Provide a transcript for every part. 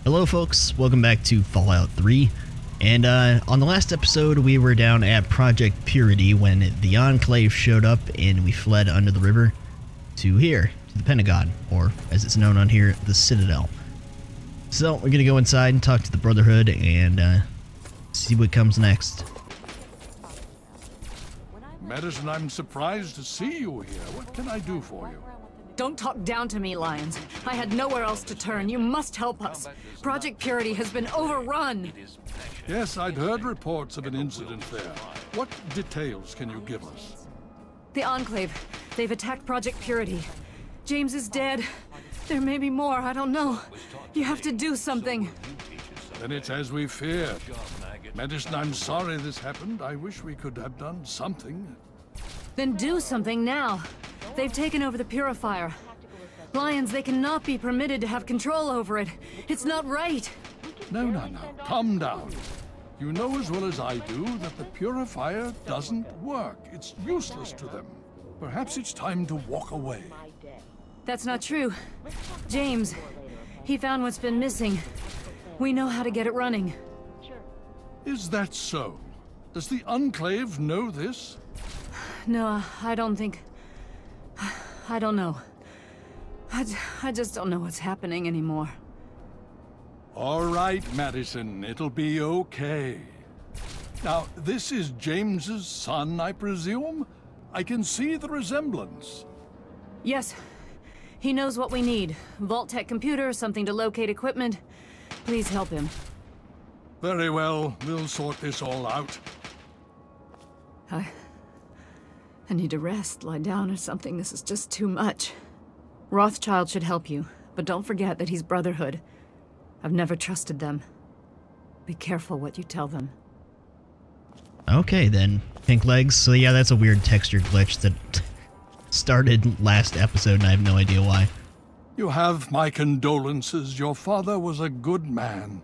Hello folks, welcome back to Fallout 3, and on the last episode we were down at Project Purity when the Enclave showed up and we fled under the river to here, to the Pentagon, or as it's known on here, the Citadel. So we're gonna go inside and talk to the Brotherhood and see what comes next. Madison, I'm surprised to see you here. What can I do for you? Don't talk down to me, Lyons. I had nowhere else to turn. You must help us. Project Purity has been overrun. Yes, I'd heard reports of an incident there. What details can you give us? The Enclave. They've attacked Project Purity. James is dead. There may be more. I don't know. You have to do something. Then it's as we feared. Madison, I'm sorry this happened. I wish we could have done something. Then do something now. They've taken over the purifier. Lyons, they cannot be permitted to have control over it. It's not right. No. Calm down. You know as well as I do that the purifier doesn't work. It's useless to them. Perhaps it's time to walk away. That's not true. James, he found what's been missing. We know how to get it running. Is that so? Does the Enclave know this? No, I don't think... I don't know. I just don't know what's happening anymore. All right, Madison. It'll be okay. Now, this is James's son, I presume? I can see the resemblance. Yes. He knows what we need. Vault-Tec computer, something to locate equipment. Please help him. Very well. We'll sort this all out. I need to rest, lie down or something. This is just too much. Rothschild should help you, but don't forget that he's Brotherhood. I've never trusted them. Be careful what you tell them. Okay then, pink legs. So yeah, that's a weird texture glitch that started last episode and I have no idea why. You have my condolences. Your father was a good man.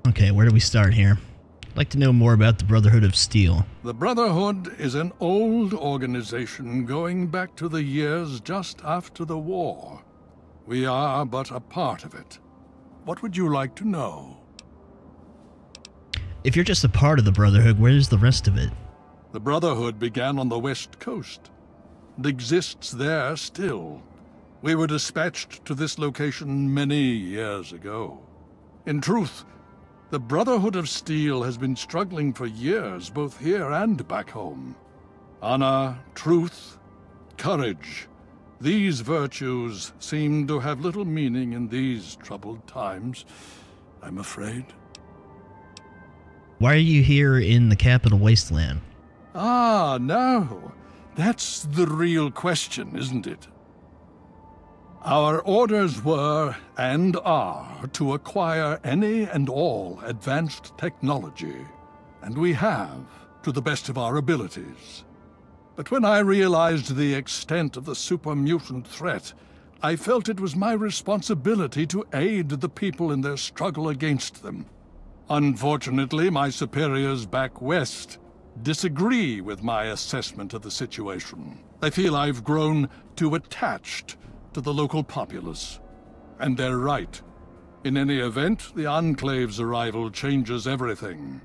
Okay, where do we start here? I'd like to know more about the Brotherhood of Steel. The Brotherhood is an old organization going back to the years just after the war. We are but a part of it. What would you like to know? If you're just a part of the Brotherhood, where's the rest of it? The Brotherhood began on the West Coast. It exists there still. We were dispatched to this location many years ago. In truth, the Brotherhood of Steel has been struggling for years, both here and back home. Honor, truth, courage. These virtues seem to have little meaning in these troubled times, I'm afraid. Why are you here in the capital wasteland? Ah, no. That's the real question, isn't it? Our orders were, and are, to acquire any and all advanced technology, and we have, to the best of our abilities. But when I realized the extent of the super-mutant threat, I felt it was my responsibility to aid the people in their struggle against them. Unfortunately, my superiors back west disagree with my assessment of the situation. They feel I've grown too attached to the local populace. And they're right. In any event, the Enclave's arrival changes everything.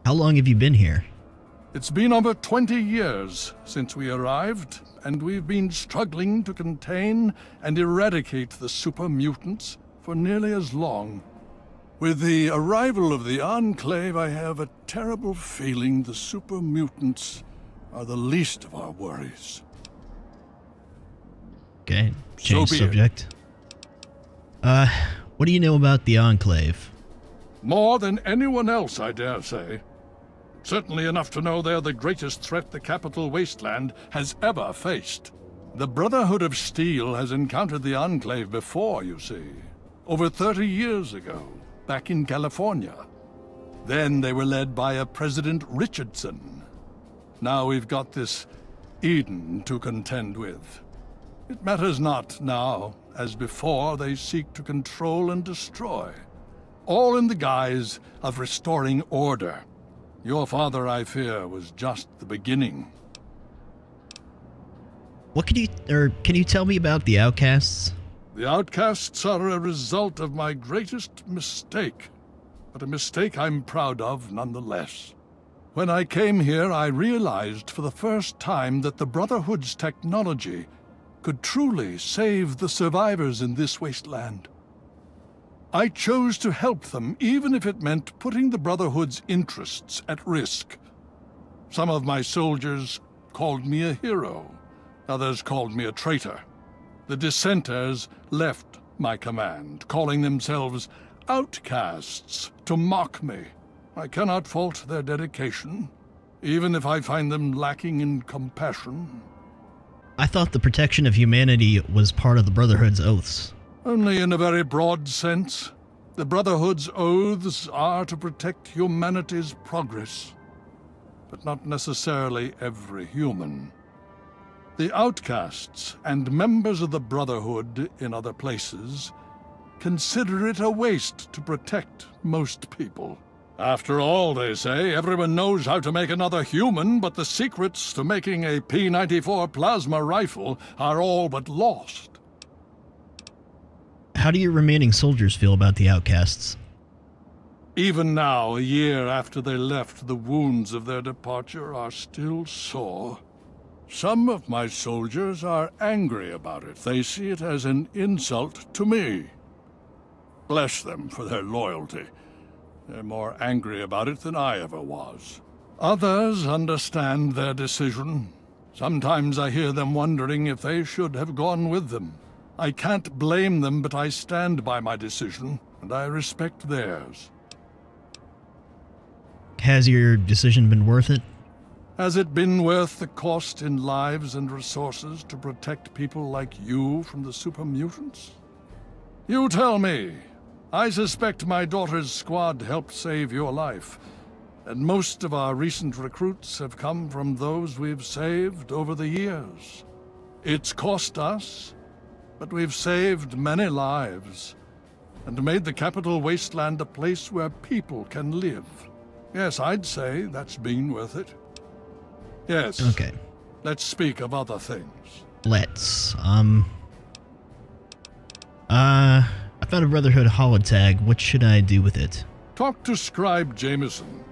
How long have you been here? It's been over 20 years since we arrived, and we've been struggling to contain and eradicate the super-mutants for nearly as long. With the arrival of the Enclave, I have a terrible feeling the super-mutants are the least of our worries. Okay, change So be subject. What do you know about the Enclave? More than anyone else, I dare say. Certainly enough to know they're the greatest threat the capital wasteland has ever faced. The Brotherhood of Steel has encountered the Enclave before, you see. Over 30 years ago, back in California. Then they were led by a President Richardson. Now we've got this Eden to contend with. It matters not now. As before, they seek to control and destroy. All in the guise of restoring order. Your father, I fear, was just the beginning. What can you tell me about the Outcasts? The Outcasts are a result of my greatest mistake, but a mistake I'm proud of nonetheless. When I came here, I realized for the first time that the Brotherhood's technology could truly save the survivors in this wasteland. I chose to help them, even if it meant putting the Brotherhood's interests at risk. Some of my soldiers called me a hero. Others called me a traitor. The dissenters left my command, calling themselves Outcasts to mock me. I cannot fault their dedication, even if I find them lacking in compassion. I thought the protection of humanity was part of the Brotherhood's oaths. Only in a very broad sense. The Brotherhood's oaths are to protect humanity's progress, but not necessarily every human. The Outcasts and members of the Brotherhood in other places consider it a waste to protect most people. After all, they say, everyone knows how to make another human, but the secrets to making a P-94 plasma rifle are all but lost. How do your remaining soldiers feel about the Outcasts? Even now, a year after they left, the wounds of their departure are still sore. Some of my soldiers are angry about it. They see it as an insult to me. Bless them for their loyalty. They're more angry about it than I ever was. Others understand their decision. Sometimes I hear them wondering if they should have gone with them. I can't blame them, but I stand by my decision, and I respect theirs. Has your decision been worth it? Has it been worth the cost in lives and resources to protect people like you from the super mutants? You tell me. I suspect my daughter's squad helped save your life, and most of our recent recruits have come from those we've saved over the years. It's cost us, but we've saved many lives, and made the capital wasteland a place where people can live. Yes, I'd say that's been worth it. Yes. Okay. Let's speak of other things. Let's. I found a Brotherhood holotag. What should I do with it? Talk to Scribe Jameson.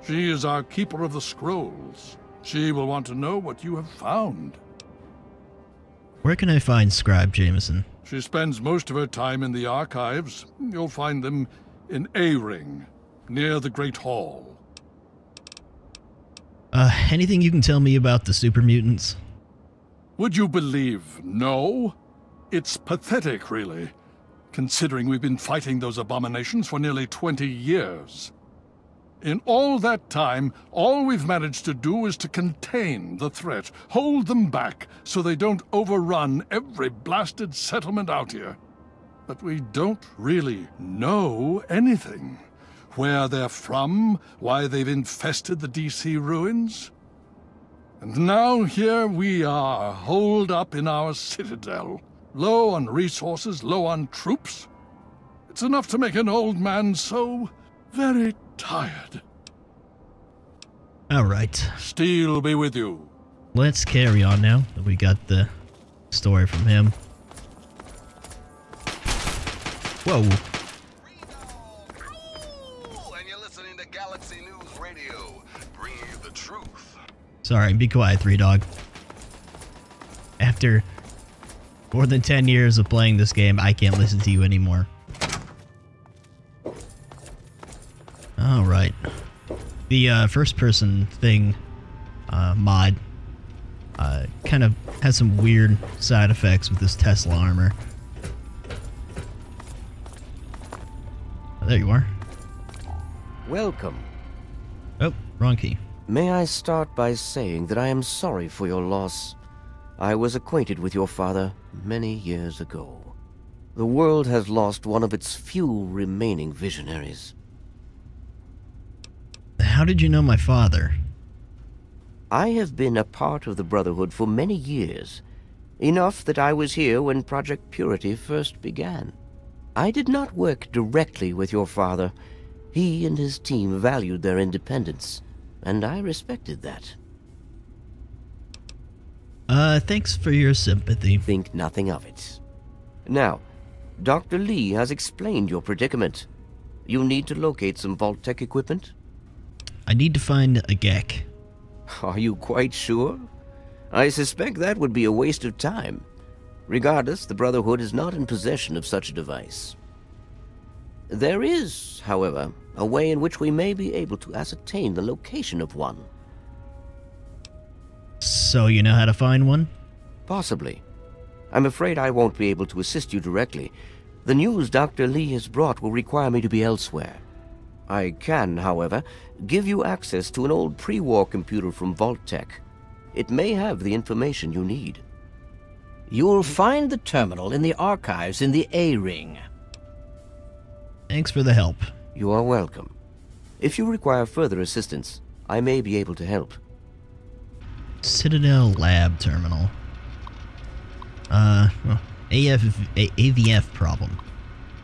She is our keeper of the scrolls. She will want to know what you have found. Where can I find Scribe Jameson? She spends most of her time in the archives. You'll find them in A-Ring, near the Great Hall. Anything you can tell me about the super mutants? Would you believe no? It's pathetic, really, considering we've been fighting those abominations for nearly 20 years. In all that time, all we've managed to do is to contain the threat, hold them back so they don't overrun every blasted settlement out here. But we don't really know anything. Where they're from, why they've infested the DC ruins. And now here we are, holed up in our Citadel, low on resources, low on troops. It's enough to make an old man so very tired. All right. Steel be with you. Let's carry on now that we got the story from him. Whoa. Sorry, be quiet, Three Dog. After more than 10 years of playing this game, I can't listen to you anymore. Alright. The first-person thing mod kind of has some weird side effects with this Tesla armor. Oh, there you are. Welcome. Oh, wrong key. May I start by saying that I am sorry for your loss. I was acquainted with your father many years ago. The world has lost one of its few remaining visionaries. How did you know my father? I have been a part of the Brotherhood for many years, enough that I was here when Project Purity first began. I did not work directly with your father. He and his team valued their independence, and I respected that. Thanks for your sympathy. Think nothing of it. Now, Dr. Lee has explained your predicament. You need to locate some Vault-Tec equipment? I need to find a GEC. Are you quite sure? I suspect that would be a waste of time. Regardless, the Brotherhood is not in possession of such a device. There is, however, a way in which we may be able to ascertain the location of one. So you know how to find one? Possibly. I'm afraid I won't be able to assist you directly. The news Dr. Lee has brought will require me to be elsewhere. I can, however, give you access to an old pre-war computer from Vault-Tec. It may have the information you need. You'll find the terminal in the archives in the A-Ring. Thanks for the help. You are welcome. If you require further assistance, I may be able to help. Citadel lab terminal. AVF problem.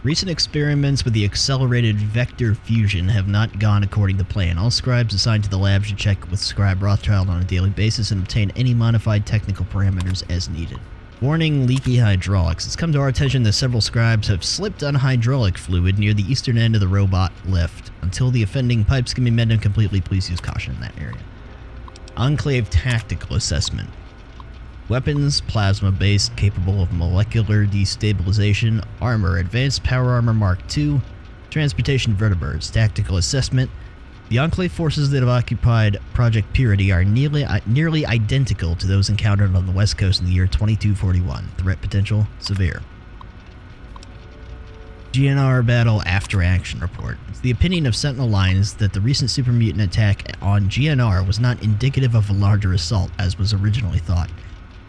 Recent experiments with the accelerated vector fusion have not gone according to plan. All scribes assigned to the lab should check with Scribe Rothschild on a daily basis and obtain any modified technical parameters as needed. Warning, leaky hydraulics. It's come to our attention that several scribes have slipped on hydraulic fluid near the eastern end of the robot lift. Until the offending pipes can be mended completely, please use caution in that area. Enclave tactical assessment. Weapons, plasma-based, capable of molecular destabilization, armor, advanced power armor Mark II, transportation vertebrates, tactical assessment. The Enclave forces that have occupied Project Purity are nearly identical to those encountered on the West Coast in the year 2241. Threat potential, severe. GNR Battle After Action Report. It's the opinion of Sentinel Lines that the recent super mutant attack on GNR was not indicative of a larger assault, as was originally thought.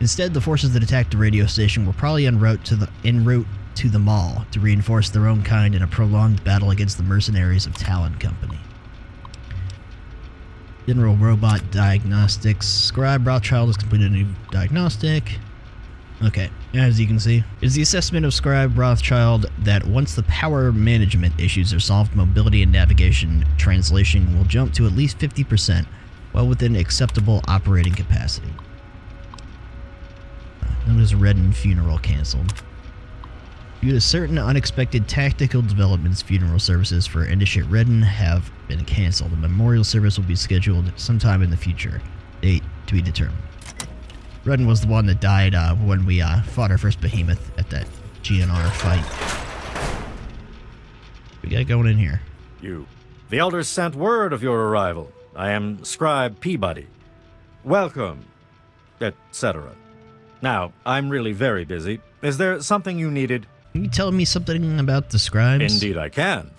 Instead, the forces that attacked the radio station were probably en route to the mall to reinforce their own kind in a prolonged battle against the mercenaries of Talon Company. General Robot Diagnostics. Scribe Rothschild has completed a new diagnostic. Okay, as you can see, it's the assessment of Scribe Rothschild that once the power management issues are solved, mobility and navigation translation will jump to at least 50%, well within acceptable operating capacity. Notice Redden funeral canceled. Due to certain unexpected tactical developments, funeral services for Endishit Redden have been canceled. A memorial service will be scheduled sometime in the future. Date to be determined. Redden was the one that died when we fought our first behemoth at that GNR fight. We got going in here. The elders sent word of your arrival. I am Scribe Peabody. Welcome, etc. Now, I'm really very busy. Is there something you needed? Can you tell me something about the scribes? Indeed I can.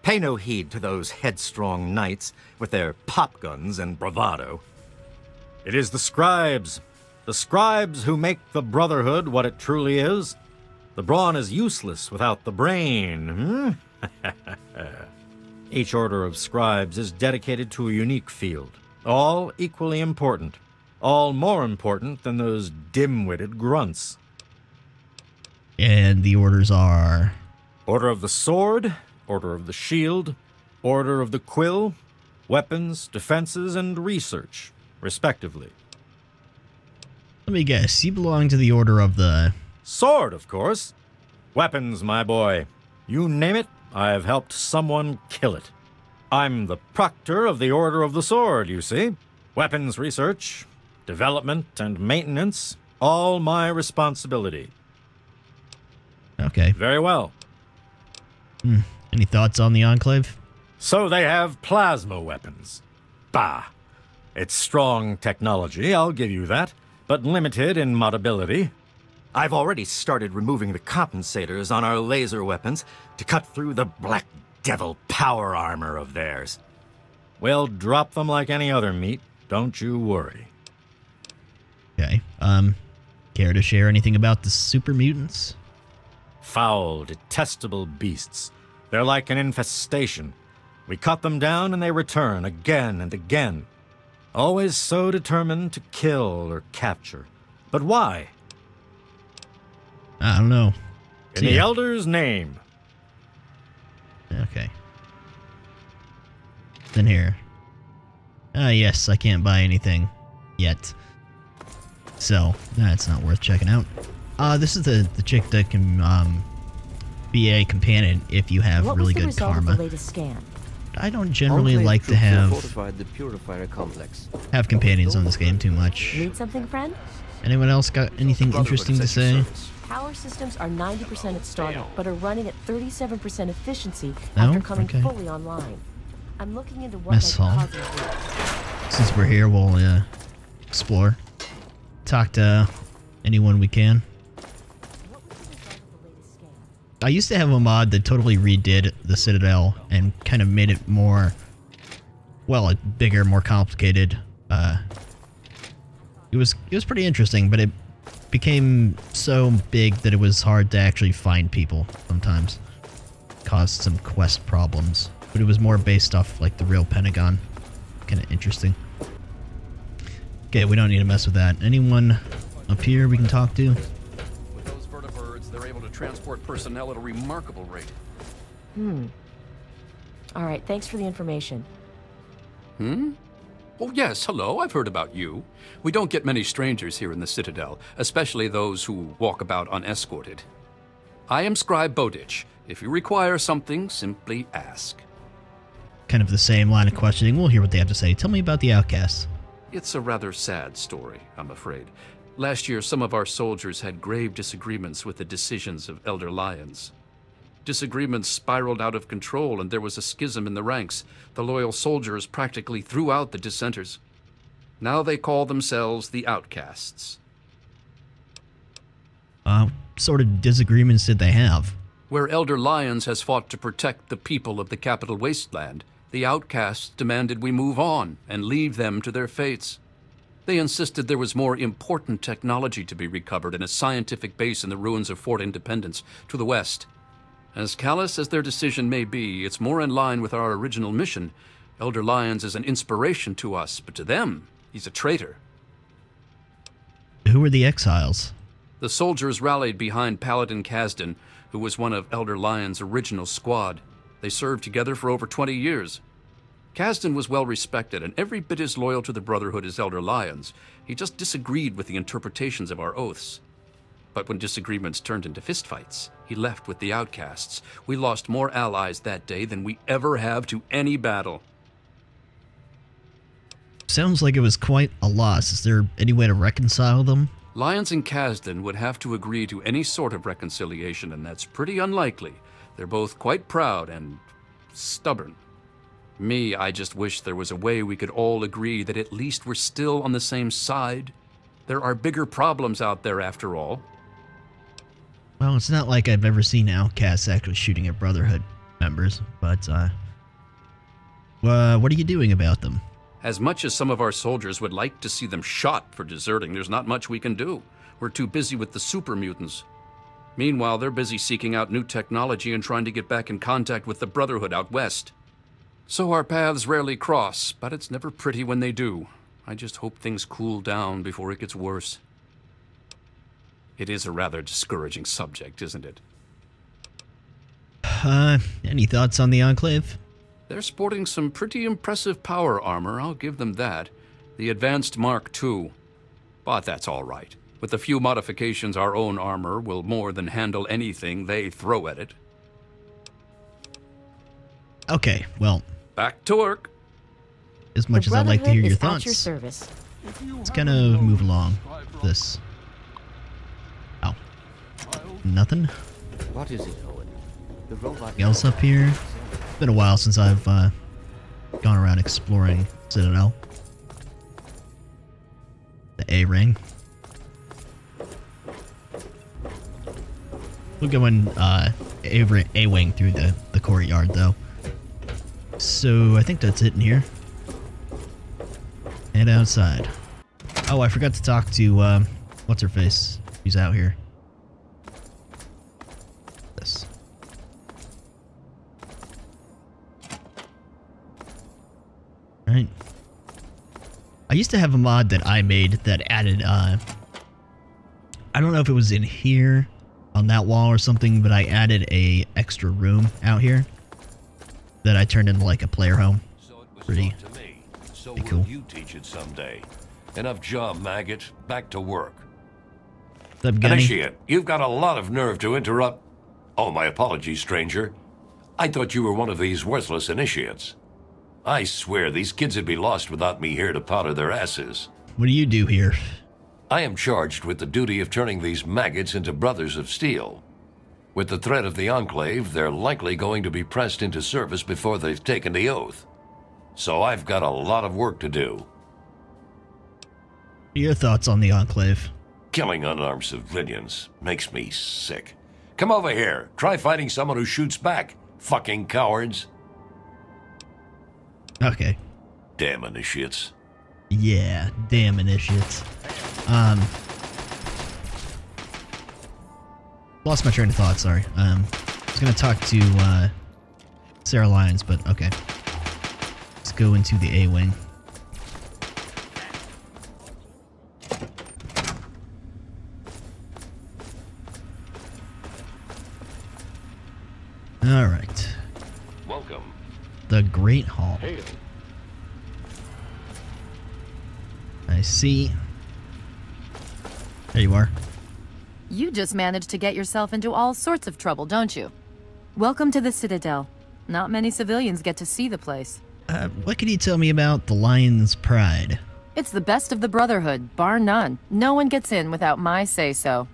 Pay no heed to those headstrong knights with their pop guns and bravado. It is the scribes who make the Brotherhood what it truly is. The brawn is useless without the brain. Each order of scribes is dedicated to a unique field, all equally important. All more important than those dim-witted grunts. And the orders are? Order of the Sword, Order of the Shield, Order of the Quill, Weapons, Defenses, and Research, respectively. Let me guess, you belong to the Order of the... Sword, of course. Weapons, my boy. You name it, I've helped someone kill it. I'm the proctor of the Order of the Sword, you see. Weapons research, development, and maintenance, all my responsibility. Okay. Very well. Any thoughts on the Enclave? So they have plasma weapons. Bah. It's strong technology, I'll give you that, but limited in modability. I've already started removing the compensators on our laser weapons to cut through the black devil power armor of theirs. We'll drop them like any other meat, don't you worry. Okay. Care to share anything about the super mutants? Foul, detestable beasts. They're like an infestation. We cut them down and they return again and again. Always so determined to kill or capture. But why? I don't know. In the Elder's name. Okay. Then here. Yes, I can't buy anything yet. So, that's not worth checking out. This is the chick that can be a companion if you have What really was the good result karma. of the latest scan? I don't generally Enclave like to troops have fortified the purifier complex. companions on this game too much. Need something, friend? Anyone else got anything interesting to say? Power systems are 90% at startup, but are running at 37% efficiency No? after coming Okay. fully online. I'm looking into what Mess might be hall. causing this. Since we're here, we'll explore. Talk to anyone we can. What was the result of the latest scan? I used to have a mod that totally redid the Citadel and kind of made it more, well, bigger, more complicated. It was pretty interesting, but it became so big that it was hard to actually find people sometimes. Caused some quest problems, but it was more based off like the real Pentagon. Kind of interesting. Okay, we don't need to mess with that. Anyone up here we can talk to? With those vertibirds, they're able to transport personnel at a remarkable rate. All right, thanks for the information. Oh yes, hello, I've heard about you. We don't get many strangers here in the Citadel, especially those who walk about unescorted. I am Scribe Bowditch. If you require something, simply ask. Kind of the same line of questioning. We'll hear what they have to say. Tell me about the Outcasts. It's a rather sad story, I'm afraid. Last year, some of our soldiers had grave disagreements with the decisions of Elder Lyons. Disagreements spiraled out of control, and there was a schism in the ranks. The loyal soldiers practically threw out the dissenters. Now they call themselves the Outcasts. Sort of disagreements did they have? Where Elder Lyons has fought to protect the people of the capital wasteland, the Outcasts demanded we move on and leave them to their fates. They insisted there was more important technology to be recovered in a scientific base in the ruins of Fort Independence to the west. As callous as their decision may be, it's more in line with our original mission. Elder Lyons is an inspiration to us, but to them, he's a traitor. Who were the exiles? The soldiers rallied behind Paladin Kasdan, who was one of Elder Lyons' original squad. They served together for over 20 years. Kasdan was well respected and every bit as loyal to the Brotherhood as Elder Lyons. He just disagreed with the interpretations of our oaths. But when disagreements turned into fistfights, he left with the Outcasts. We lost more allies that day than we ever have to any battle. Sounds like it was quite a loss. Is there any way to reconcile them? Lyons and Kasdan would have to agree to any sort of reconciliation, and that's pretty unlikely. They're both quite proud and stubborn. Me, I just wish there was a way we could all agree that at least we're still on the same side. There are bigger problems out there after all. Well, it's not like I've ever seen Outcasts actually shooting at Brotherhood members, but, what are you doing about them? As much as some of our soldiers would like to see them shot for deserting, there's not much we can do. We're too busy with the super mutants. Meanwhile, they're busy seeking out new technology and trying to get back in contact with the Brotherhood out west. So our paths rarely cross, but it's never pretty when they do. I just hope things cool down before it gets worse. It is a rather discouraging subject, isn't it? Any thoughts on the Enclave? They're sporting some pretty impressive power armor, I'll give them that. The Advanced Mark II. But that's all right. With a few modifications, our own armor will more than handle anything they throw at it. Okay, well, Back to work. as much as I'd like to hear your At your thoughts, service. let's kind of move along this. Oh. Nothing? What is it, Owen? The robot. Anything else up here? It's been a while since I've gone around exploring Citadel. The A-ring. We'll go in A-wing through the courtyard, though. So, I think that's it in here. And outside. Oh, I forgot to talk to, what's-her-face? She's out here. This. Right. I used to have a mod that I made that added, I don't know if it was in here, on that wall or something, but I added a extra room out here that I turned into like a player home. So it was Pretty- taught to me. So pretty will cool. you teach it someday? Enough job, maggot. Back to work. What's up, Gunny? Initiate, you've got a lot of nerve to interrupt. Oh, my apologies, stranger. I thought you were one of these worthless initiates. I swear these kids would be lost without me here to powder their asses. What do you do here? I am charged with the duty of turning these maggots into Brothers of Steel. With the threat of the Enclave, they're likely going to be pressed into service before they've taken the oath. So I've got a lot of work to do. Your thoughts on the Enclave? Killing unarmed civilians makes me sick. Come over here. Try fighting someone who shoots back, fucking cowards. Okay. Damn initiates. Yeah, damn initiates. Lost my train of thought, sorry. I was gonna talk to Sarah Lyons, but okay. Let's go into the A-Wing. Alright. Welcome. The Great Hall. Hail. I see. There you are. You just managed to get yourself into all sorts of trouble, don't you? Welcome to the Citadel. Not many civilians get to see the place. What can you tell me about the Lion's Pride? It's the best of the Brotherhood, bar none. No one gets in without my say-so.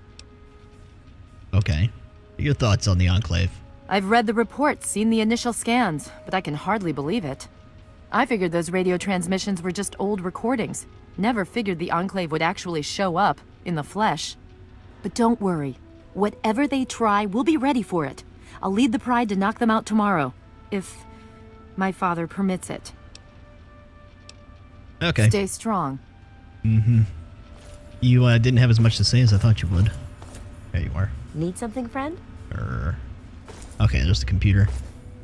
Okay. Your thoughts on the Enclave? I've read the reports, seen the initial scans, but I can hardly believe it. I figured those radio transmissions were just old recordings. Never figured the Enclave would actually show up, in the flesh. But don't worry. Whatever they try, we'll be ready for it. I'll lead the Pride to knock them out tomorrow, if my father permits it. Okay. Stay strong. Mm-hmm. You didn't have as much to say as I thought you would. There you are. Need something, friend? Okay, there's the computer.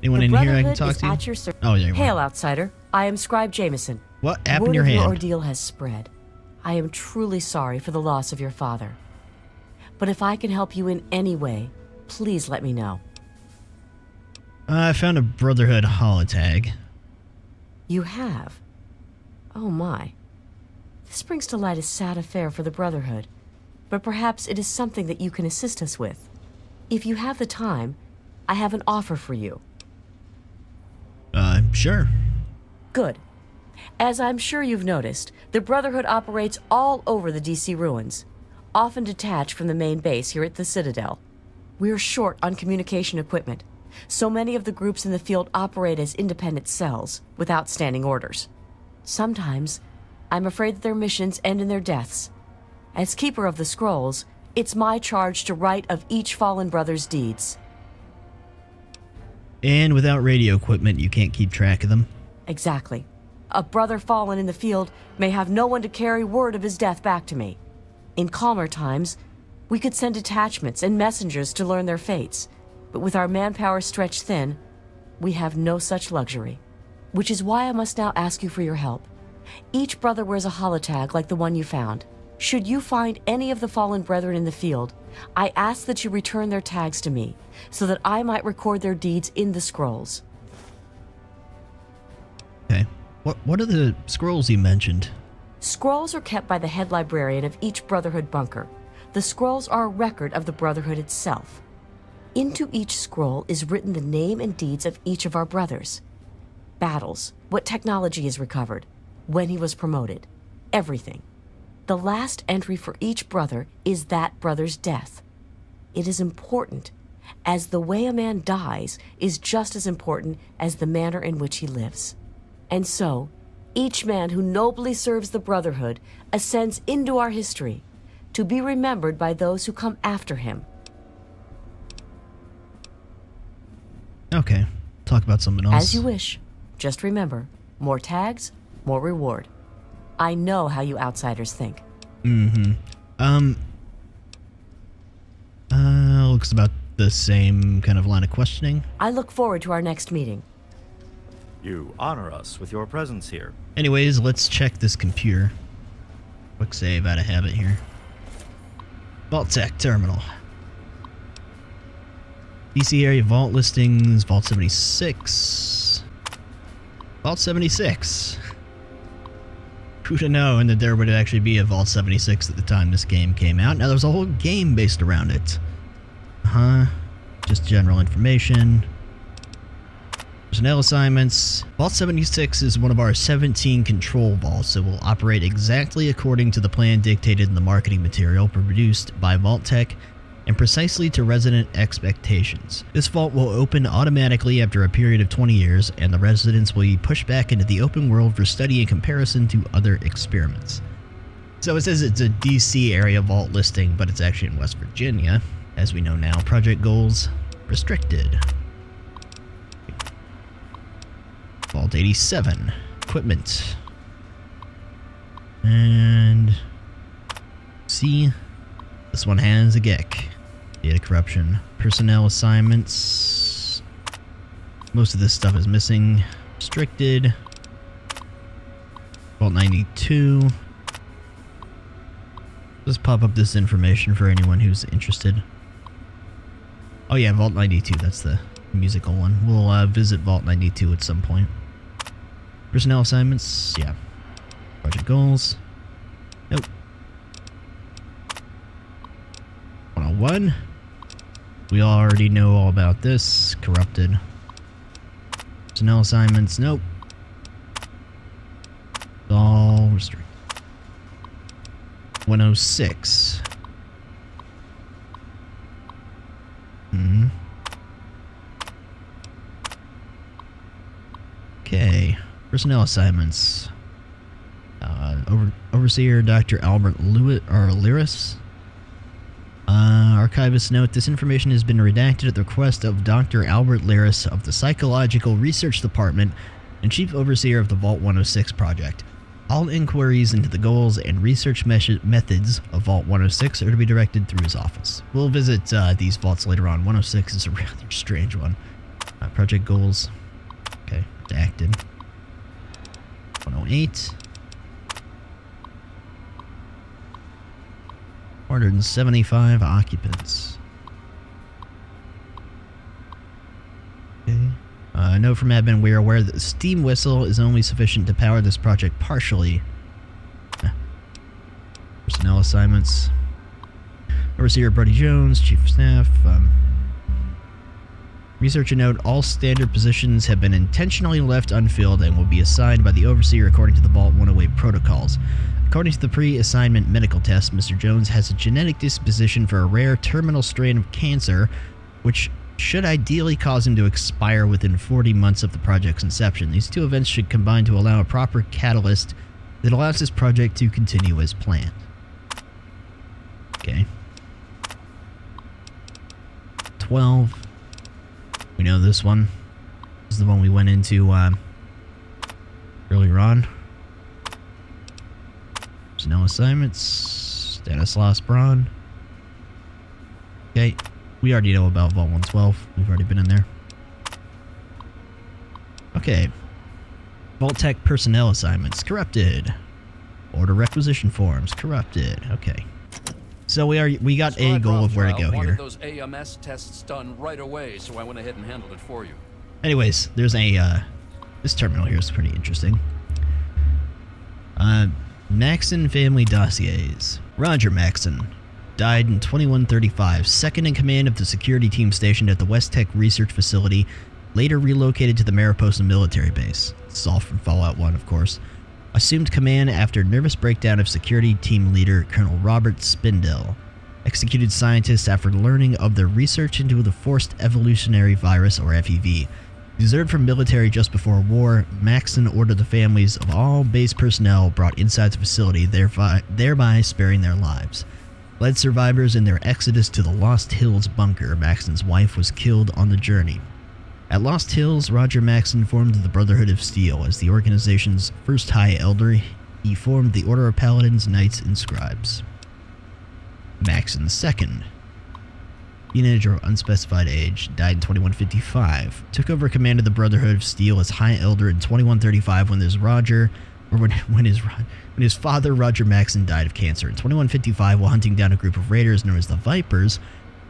Anyone in here I can talk to? At your Oh, there you are. Hail, outsider. I am Scribe Jameson. What happened to your Word of hand? your ordeal has spread. I am truly sorry for the loss of your father. But if I can help you in any way, please let me know. I found a Brotherhood holotag. You have? Oh my. This brings to light a sad affair for the Brotherhood. But perhaps it is something that you can assist us with. If you have the time, I have an offer for you. Sure. Good. As I'm sure you've noticed, the Brotherhood operates all over the DC ruins, often detached from the main base here at the Citadel. We're short on communication equipment, so many of the groups in the field operate as independent cells, without standing orders. Sometimes, I'm afraid that their missions end in their deaths. As Keeper of the Scrolls, it's my charge to write of each fallen brother's deeds. And without radio equipment, you can't keep track of them? Exactly. A brother fallen in the field may have no one to carry word of his death back to me. In calmer times, we could send detachments and messengers to learn their fates, but with our manpower stretched thin, we have no such luxury. Which is why I must now ask you for your help. Each brother wears a holotag like the one you found. Should you find any of the fallen brethren in the field, I ask that you return their tags to me, so that I might record their deeds in the scrolls. Okay. What are the scrolls you mentioned? Scrolls are kept by the head librarian of each Brotherhood bunker. The scrolls are a record of the Brotherhood itself. Into each scroll is written the name and deeds of each of our brothers. Battles, what technology is recovered, when he was promoted, everything. The last entry for each brother is that brother's death. It is important, as the way a man dies is just as important as the manner in which he lives. And so, each man who nobly serves the Brotherhood ascends into our history, to be remembered by those who come after him. Okay. Talk about something else. As you wish. Just remember, more tags, more reward. I know how you outsiders think. Mm-hmm. Looks about the same kind of line of questioning. I look forward to our next meeting. You honor us with your presence here. Anyways, let's check this computer. Quick save out of habit here. Vault Tech Terminal. DC area vault listings, Vault 76. Vault 76. Who'd have known that there would actually be a Vault 76 at the time this game came out? Now, there's a whole game based around it. Just general information. Personnel assignments. Vault 76 is one of our 17 control vaults. It will operate exactly according to the plan dictated in the marketing material produced by Vault Tech and precisely to resident expectations. This vault will open automatically after a period of 20 years, and the residents will be pushed back into the open world for study in comparison to other experiments. So it says it's a DC area vault listing, but it's actually in West Virginia, as we know now. Project goals restricted. Vault 87, equipment. And see, this one has a GEC. Data corruption. Personnel assignments. Most of this stuff is missing. Restricted. Vault 92. Let's pop up this information for anyone who's interested. Oh yeah, Vault 92, that's the musical one. We'll visit Vault 92 at some point. Personnel assignments, yeah. Project goals. Nope. 101. We already know all about this. Corrupted. Personnel assignments, nope. All restricted. 106. Okay. Personnel assignments. Overseer Dr. Albert Lyris. Archivist note, this information has been redacted at the request of Dr. Albert Lyris of the Psychological Research Department and Chief Overseer of the Vault 106 project. All inquiries into the goals and research methods of Vault 106 are to be directed through his office. We'll visit these vaults later on. 106 is a rather strange one. Project goals. Okay, redacted. 108. 475 occupants. Okay. Note from admin, we are aware that the steam whistle is only sufficient to power this project partially. Personnel assignments. Overseer Brody Jones, Chief of Staff. Researcher note, all standard positions have been intentionally left unfilled and will be assigned by the Overseer according to the Vault 108 protocols. According to the pre-assignment medical test, Mr. Jones has a genetic disposition for a rare terminal strain of cancer, which should ideally cause him to expire within 40 months of the project's inception. These two events should combine to allow a proper catalyst that allows this project to continue as planned. Okay. 12. We know this one. This is the one we went into earlier on. Personnel assignments. Stanislaus Braun. Okay. We already know about Vault 112. We've already been in there. Okay. Vault Tech personnel assignments. Corrupted. Order requisition forms. Corrupted. Okay. So we got a goal of where to go here. I wanted those AMS tests done right away, so I went ahead and handled it for you. Anyways, there's a this terminal here is pretty interesting. Maxson family dossiers. Roger Maxson died in 2135, second in command of the security team stationed at the West Tech Research Facility, later relocated to the Mariposa military base. This is all from Fallout 1, of course. Assumed command after nervous breakdown of security team leader Colonel Robert Spindell. Executed scientists after learning of their research into the Forced Evolutionary Virus, or FEV. Deserted from military just before war, Maxson ordered the families of all base personnel brought inside the facility, thereby sparing their lives. Led survivors in their exodus to the Lost Hills bunker. Maxson's wife was killed on the journey. At Lost Hills, Roger Maxson formed the Brotherhood of Steel. As the organization's first High Elder, he formed the Order of Paladins, Knights, and Scribes. Maxson II, teenager of unspecified age, died in 2155. Took over command of the Brotherhood of Steel as High Elder in 2135 when his father, Roger Maxson, died of cancer. In 2155, while hunting down a group of raiders known as the Vipers,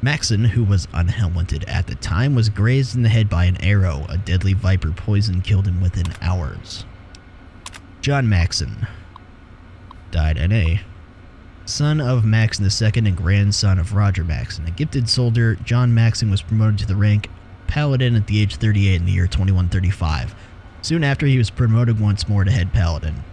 Maxson, who was unhelmeted at the time, was grazed in the head by an arrow. A deadly viper poison killed him within hours. John Maxson, died NA. Son of Maxson II and grandson of Roger Maxson. A gifted soldier, John Maxson was promoted to the rank Paladin at the age of 38 in the year 2135. Soon after, he was promoted once more to head Paladin.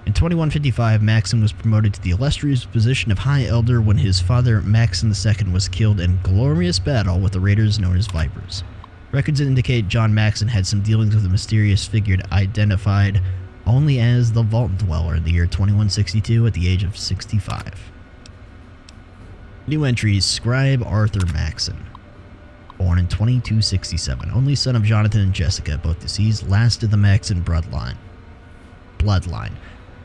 In 2155, Maxson was promoted to the illustrious position of High Elder when his father, Maxson II, was killed in glorious battle with the raiders known as Vipers. Records indicate John Maxson had some dealings with a mysterious figure identified only as the Vault Dweller in the year 2162 at the age of 65. New entries: Scribe Arthur Maxson. Born in 2267, only son of Jonathan and Jessica, both deceased, last of the Maxson bloodline.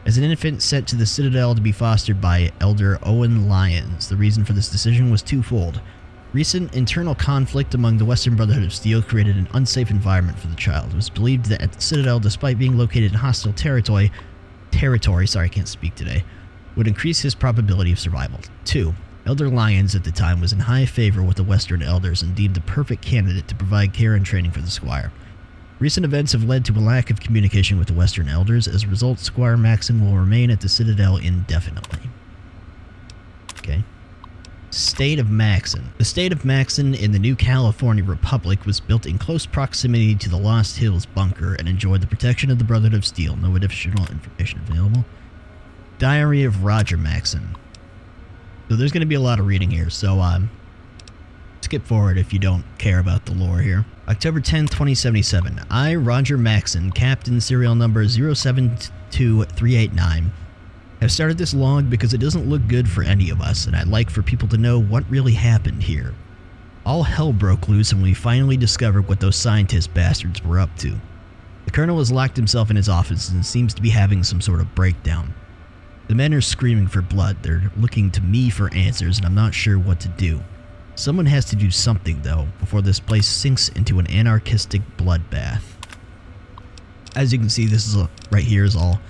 As an infant sent to the Citadel to be fostered by Elder Owen Lyons, the reason for this decision was twofold. Recent internal conflict among the Western Brotherhood of Steel created an unsafe environment for the child. It was believed that at the Citadel, despite being located in hostile territory, would increase his probability of survival. 2. Elder Lyons at the time was in high favor with the Western Elders and deemed the perfect candidate to provide care and training for the Squire. Recent events have led to a lack of communication with the Western Elders. As a result, Squire Maxson will remain at the Citadel indefinitely. Okay. State of Maxson. The state of Maxson in the New California Republic was built in close proximity to the Lost Hills bunker and enjoyed the protection of the Brotherhood of Steel. No additional information available. Diary of Roger Maxson. So there's going to be a lot of reading here, so skip forward if you don't care about the lore here. October 10, 2077. I, Roger Maxson, Captain serial number 072389, have started this log because it doesn't look good for any of us, and I'd like for people to know what really happened here. All hell broke loose when we finally discovered what those scientist bastards were up to. The Colonel has locked himself in his office and seems to be having some sort of breakdown. The men are screaming for blood. They're looking to me for answers, and I'm not sure what to do. Someone has to do something, though, before this place sinks into an anarchistic bloodbath. As you can see, this is right here is all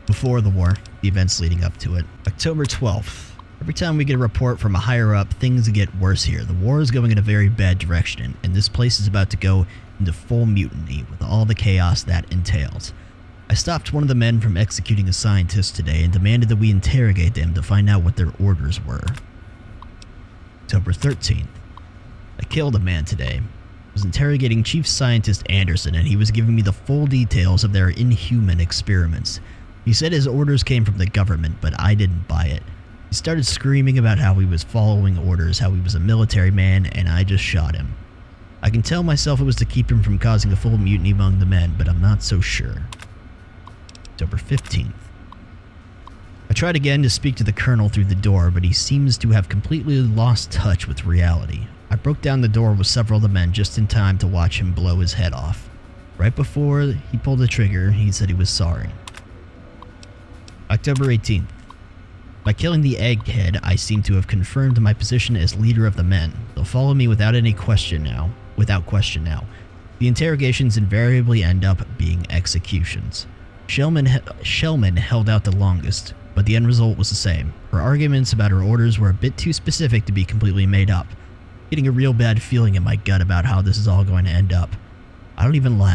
before the war, the events leading up to it. October 12th. Every time we get a report from a higher up, things get worse here. The war is going in a very bad direction, and this place is about to go into full mutiny with all the chaos that entails. I stopped one of the men from executing a scientist today and demanded that we interrogate them to find out what their orders were. October 13th. I killed a man today. I was interrogating Chief Scientist Anderson, and he was giving me the full details of their inhuman experiments. He said his orders came from the government, but I didn't buy it. He started screaming about how he was following orders, how he was a military man, and I just shot him. I can tell myself it was to keep him from causing a full mutiny among the men, but I'm not so sure. October 15th. I tried again to speak to the Colonel through the door, but he seems to have completely lost touch with reality. I broke down the door with several of the men just in time to watch him blow his head off. Right before he pulled the trigger, he said he was sorry. October 18th. By killing the egghead, I seem to have confirmed my position as leader of the men. They'll follow me without question now. The interrogations invariably end up being executions. Shellman held out the longest, but the end result was the same. Her arguments about her orders were a bit too specific to be completely made up. Getting a real bad feeling in my gut about how this is all going to end up. I don't even lie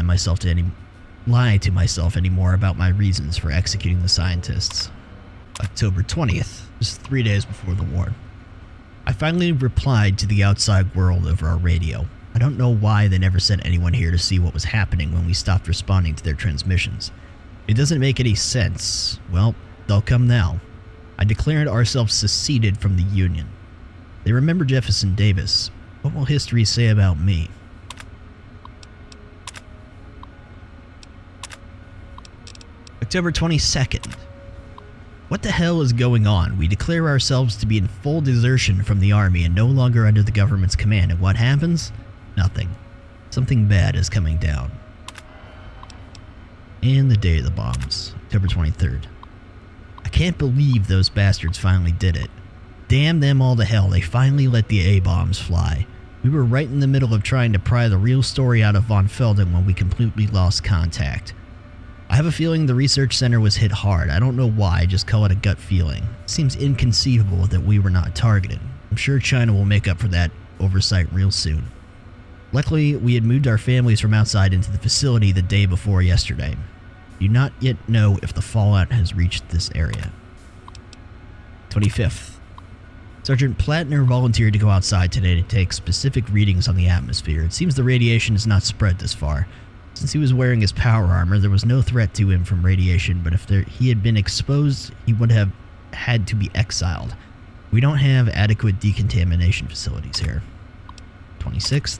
to myself anymore about my reasons for executing the scientists. October 20th, just 3 days before the war. I finally replied to the outside world over our radio. I don't know why they never sent anyone here to see what was happening when we stopped responding to their transmissions. It doesn't make any sense. Well, they'll come now. I declared ourselves seceded from the Union. They remember Jefferson Davis. What will history say about me? October 22nd. What the hell is going on? We declare ourselves to be in full desertion from the army and no longer under the government's command, and what happens? Nothing. Something bad is coming down. And the day of the bombs, October 23rd. I can't believe those bastards finally did it. Damn them all to hell, they finally let the A-bombs fly. We were right in the middle of trying to pry the real story out of von Felden when we completely lost contact. I have a feeling the research center was hit hard. I don't know why, just call it a gut feeling. It seems inconceivable that we were not targeted. I'm sure China will make up for that oversight real soon. Luckily, we had moved our families from outside into the facility the day before yesterday. Do not yet know if the fallout has reached this area. 25th. Sergeant Plattner volunteered to go outside today to take specific readings on the atmosphere. It seems the radiation has not spread this far. Since he was wearing his power armor, there was no threat to him from radiation, but if he had been exposed, he would have had to be exiled. We don't have adequate decontamination facilities here. 26th.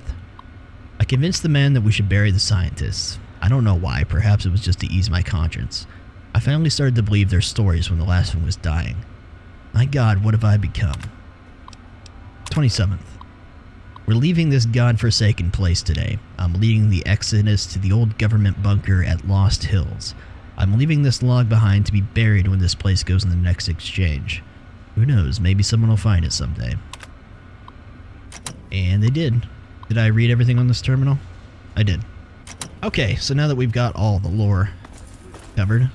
I convinced the men that we should bury the scientists. I don't know why, perhaps it was just to ease my conscience. I finally started to believe their stories when the last one was dying. My God, what have I become? 27th. We're leaving this godforsaken place today. I'm leading the exodus to the old government bunker at Lost Hills. I'm leaving this log behind to be buried when this place goes in the next exchange. Who knows, maybe someone will find it someday. And they did. Did I read everything on this terminal? I did. Okay, so now that we've got all the lore covered,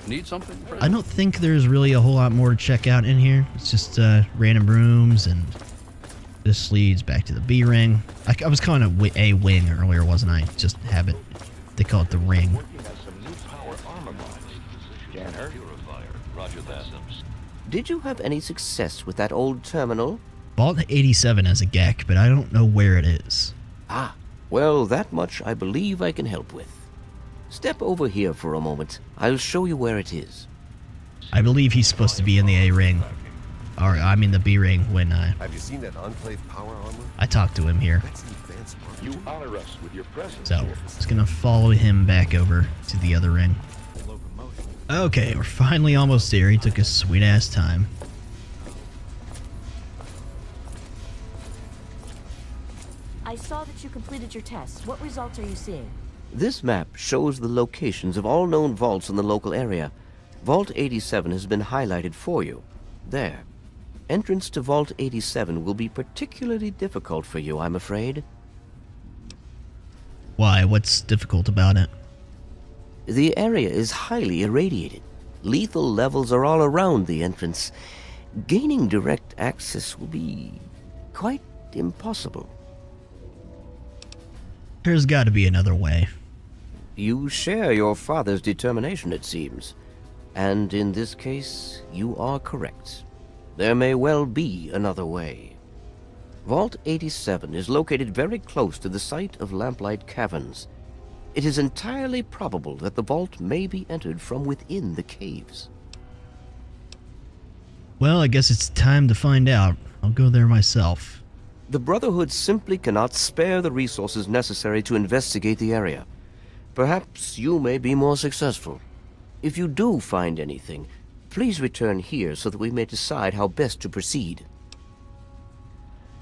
Need something? I don't think there's really a whole lot more to check out in here. It's just random rooms, and this leads back to the B ring. I was calling it a wing earlier, wasn't I? Just habit. They call it the ring. Did you have any success with that old terminal? Vault 87 has a GEC, but I don't know where it is. Ah, well, that much I believe I can help with. Step over here for a moment. I'll show you where it is. I believe he's supposed to be in the A ring. Or, I mean the B ring when Have you seen that Enclave power armor? I talked to him here. You honor us with your presence. So, just gonna follow him back over to the other ring. Okay, we're finally almost there. He took a sweet ass time. I saw that you completed your tests. What results are you seeing? This map shows the locations of all known vaults in the local area. Vault 87 has been highlighted for you. There. Entrance to Vault 87 will be particularly difficult for you, I'm afraid. Why? What's difficult about it? The area is highly irradiated. Lethal levels are all around the entrance. Gaining direct access will be quite impossible. There's got to be another way. You share your father's determination, it seems. And in this case, you are correct. There may well be another way. Vault 87 is located very close to the site of Lamplight Caverns. It is entirely probable that the vault may be entered from within the caves. Well, I guess it's time to find out. I'll go there myself. The Brotherhood simply cannot spare the resources necessary to investigate the area. Perhaps you may be more successful. If you do find anything, please return here so that we may decide how best to proceed.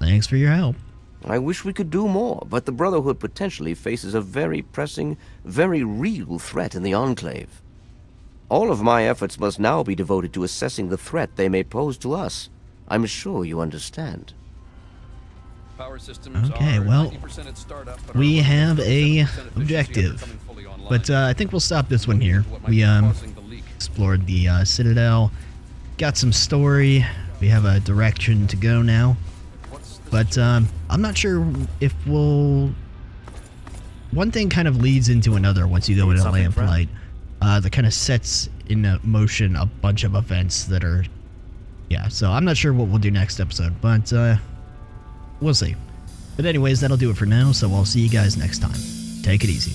Thanks for your help. I wish we could do more, but the Brotherhood potentially faces a very pressing, very real threat in the Enclave. All of my efforts must now be devoted to assessing the threat they may pose to us. I'm sure you understand. Okay, well, we have a objective, but I think we'll stop this one here. We explored the Citadel, got some story, we have a direction to go now, but I'm not sure if we'll... One thing kind of leads into another once you go into Lamplight, that kind of sets in motion a bunch of events that are... Yeah, so I'm not sure what we'll do next episode, but we'll see. But anyways, that'll do it for now, so I'll see you guys next time. Take it easy.